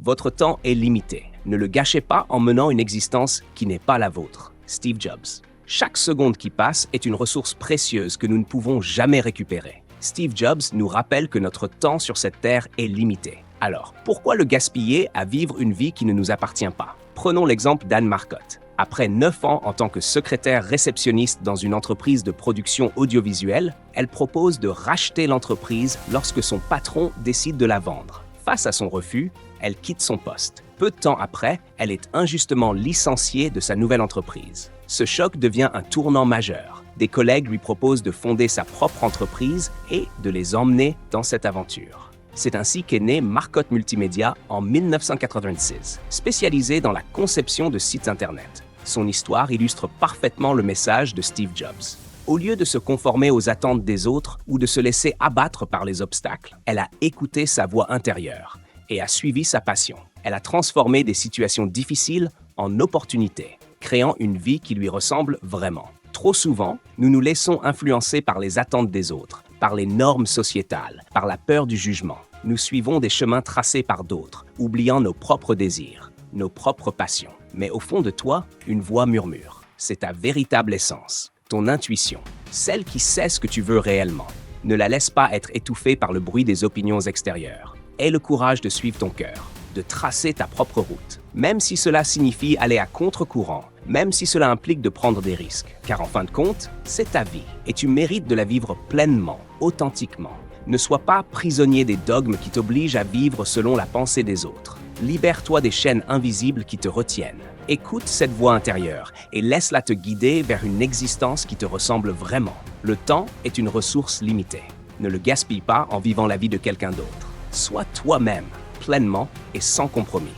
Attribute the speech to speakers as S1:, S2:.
S1: Votre temps est limité. Ne le gâchez pas en menant une existence qui n'est pas la vôtre. Steve Jobs. Chaque seconde qui passe est une ressource précieuse que nous ne pouvons jamais récupérer. Steve Jobs nous rappelle que notre temps sur cette terre est limité. Alors, pourquoi le gaspiller à vivre une vie qui ne nous appartient pas? Prenons l'exemple d'Anne Marcotte. Après 9 ans en tant que secrétaire réceptionniste dans une entreprise de production audiovisuelle, elle propose de racheter l'entreprise lorsque son patron décide de la vendre. Face à son refus, elle quitte son poste. Peu de temps après, elle est injustement licenciée de sa nouvelle entreprise. Ce choc devient un tournant majeur. Des collègues lui proposent de fonder sa propre entreprise et de les emmener dans cette aventure. C'est ainsi qu'est né Marcotte Multimédia en 1986, spécialisée dans la conception de sites Internet. Son histoire illustre parfaitement le message de Steve Jobs. Au lieu de se conformer aux attentes des autres ou de se laisser abattre par les obstacles, elle a écouté sa voix intérieure et a suivi sa passion. Elle a transformé des situations difficiles en opportunités, créant une vie qui lui ressemble vraiment. Trop souvent, nous nous laissons influencer par les attentes des autres, par les normes sociétales, par la peur du jugement. Nous suivons des chemins tracés par d'autres, oubliant nos propres désirs, nos propres passions. Mais au fond de toi, une voix murmure. C'est ta véritable essence, ton intuition, celle qui sait ce que tu veux réellement. Ne la laisse pas être étouffée par le bruit des opinions extérieures. Aie le courage de suivre ton cœur, de tracer ta propre route, même si cela signifie aller à contre-courant, même si cela implique de prendre des risques. Car en fin de compte, c'est ta vie et tu mérites de la vivre pleinement, authentiquement. Ne sois pas prisonnier des dogmes qui t'obligent à vivre selon la pensée des autres. Libère-toi des chaînes invisibles qui te retiennent. Écoute cette voix intérieure et laisse-la te guider vers une existence qui te ressemble vraiment. Le temps est une ressource limitée. Ne le gaspille pas en vivant la vie de quelqu'un d'autre. Sois toi-même, pleinement et sans compromis.